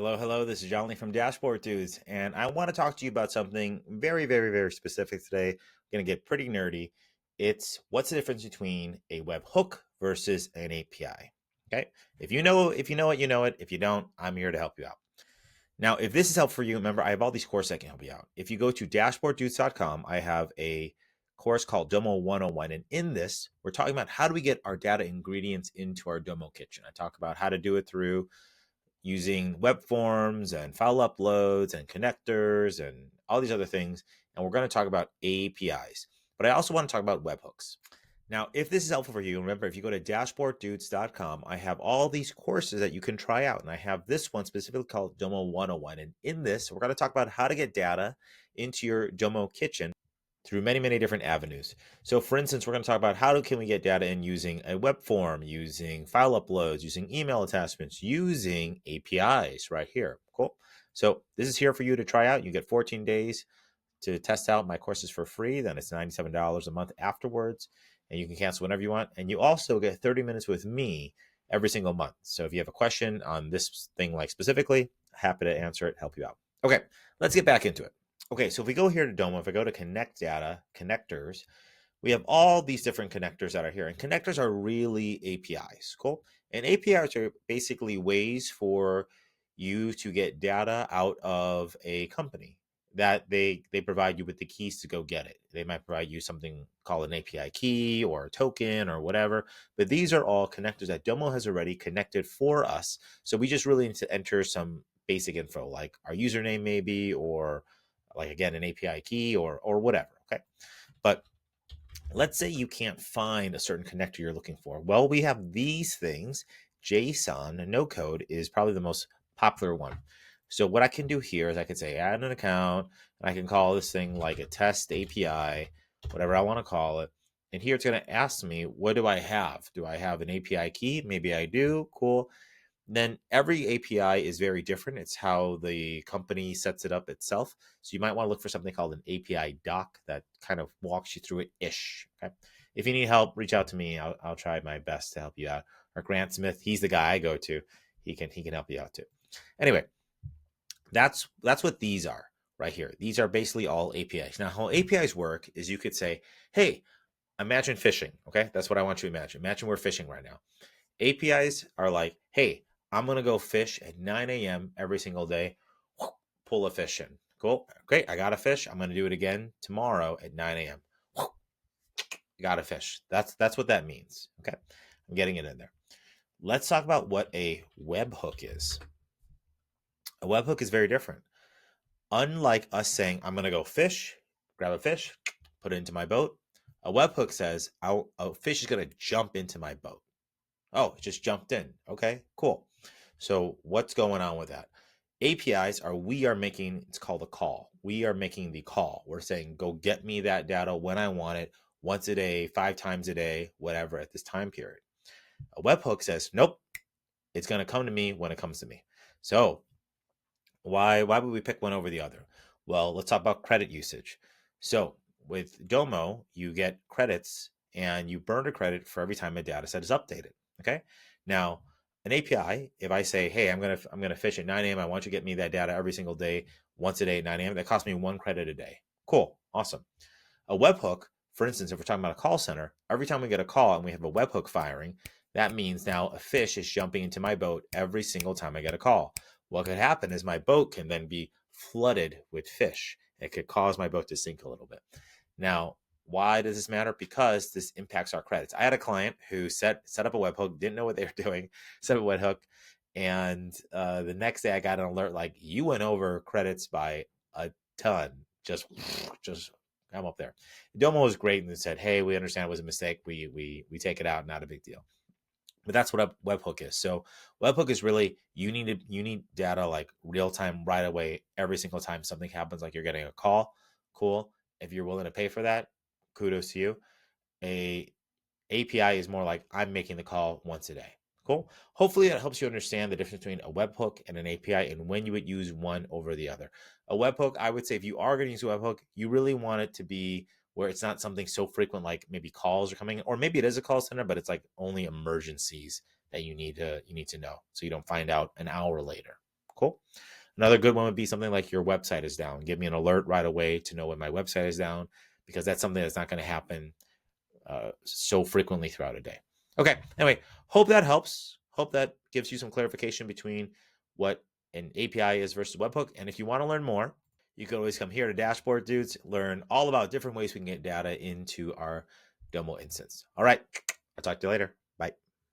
Hello, hello. This is Johnny from Dashboard Dudes, and I want to talk to you about something very, very, very specific today. I'm going to get pretty nerdy. It's what's the difference between a webhook versus an API. Okay. If you know it, you know it. If you don't, I'm here to help you out. Now, if this is helpful for you, remember, I have all these courses that can help you out. If you go to dashboarddudes.com, I have a course called Domo 101. And in this, we're talking about how do we get our data ingredients into our Domo kitchen. I talk about how to do it through using web forms and file uploads and connectors and all these other things. And we're going to talk about APIs. But I also want to talk about webhooks. Now, if this is helpful for you, remember, if you go to dashboarddudes.com, I have all these courses that you can try out. And I have this one specifically called Domo 101. And in this, we're going to talk about how to get data into your Domo kitchen through many, many different avenues. So for instance, we're going to talk about can we get data in using a web form, using file uploads, using email attachments, using APIs right here. Cool. So this is here for you to try out. You get 14 days to test out my courses for free. Then it's $97 a month afterwards, and you can cancel whenever you want. And you also get 30 minutes with me every single month. So if you have a question on this thing like specifically, happy to answer it, help you out. Okay, let's get back into it. Okay, so if we go here to Domo, if I go to connect data, connectors, we have all these different connectors that are here. And connectors are really APIs, cool? And APIs are basically ways for you to get data out of a company that they provide you with the keys to go get it. They might provide you something called an API key or a token or whatever. But these are all connectors that Domo has already connected for us. So we just really need to enter some basic info like our username maybe, or like again, an API key or whatever. Okay. But let's say you can't find a certain connector you're looking for. Well, we have these things. JSON, no code, is probably the most popular one. So what I can do here is I can say add an account, and I can call this thing like a test API, whatever I want to call it. And here it's going to ask me, what do I have? Do I have an API key? Maybe I do. Cool. Then every API is very different. It's how the company sets it up itself. So you might want to look for something called an API doc that kind of walks you through it ish. Okay. If you need help, reach out to me. I'll try my best to help you out. Or Grant Smith, he's the guy I go to. He can help you out too. Anyway, that's what these are right here. These are basically all APIs. Now, how APIs work is you could say, hey, imagine fishing. Okay. That's what I want you to imagine. Imagine we're fishing right now. APIs are like, hey, I'm going to go fish at 9 a.m. every single day, pull a fish in. Cool. Great. I got a fish. I'm going to do it again tomorrow at 9 a.m. Got a fish. That's what that means. Okay. I'm getting it in there. Let's talk about what a webhook is. A webhook is very different. Unlike us saying, I'm going to go fish, grab a fish, put it into my boat, a webhook says, a fish is going to jump into my boat. Oh, it just jumped in. Okay, cool. So what's going on with that? APIs we are making, it's called a call. We are making the call. We're saying, go get me that data when I want it, once a day, 5 times a day, whatever at this time period. A webhook says, nope, it's going to come to me when it comes to me. So why would we pick one over the other? Well, let's talk about credit usage. So with Domo, you get credits and you burn a credit for every time a data set is updated. Okay. Now, an API, if I say, hey, I'm gonna fish at 9 a.m. I want you to get me that data every single day, once a day at 9 a.m. That costs me 1 credit a day. Cool. Awesome. A webhook, for instance, if we're talking about a call center, every time we get a call and we have a webhook firing, that means now a fish is jumping into my boat every single time I get a call. What could happen is my boat can then be flooded with fish. It could cause my boat to sink a little bit. Now, why does this matter? Because this impacts our credits. I had a client who set up a webhook, didn't know what they were doing, set up a webhook, and the next day I got an alert like, you went over credits by a ton. Just I'm up there. Domo was great and said, hey, we understand it was a mistake. We take it out, not a big deal. But that's what a webhook is. So webhook is really you need data like real time right away every single time something happens, like you're getting a call. Cool. If you're willing to pay for that, kudos to you. A API is more like I'm making the call once a day. Cool. Hopefully that helps you understand the difference between a webhook and an API and when you would use one over the other. A webhook, I would say if you are going to use a webhook, you really want it to be where it's not something so frequent like maybe calls are coming in, or maybe it is a call center, but it's like only emergencies that you need to know so you don't find out an hour later. Cool. Another good one would be something like your website is down. Give me an alert right away to know when my website is down, because that's something that's not going to happen so frequently throughout a day. Okay. Anyway, hope that helps. Hope that gives you some clarification between what an API is versus webhook. And if you want to learn more, you can always come here to Dashboard Dudes, learn all about different ways we can get data into our Domo instance. All right. I'll talk to you later.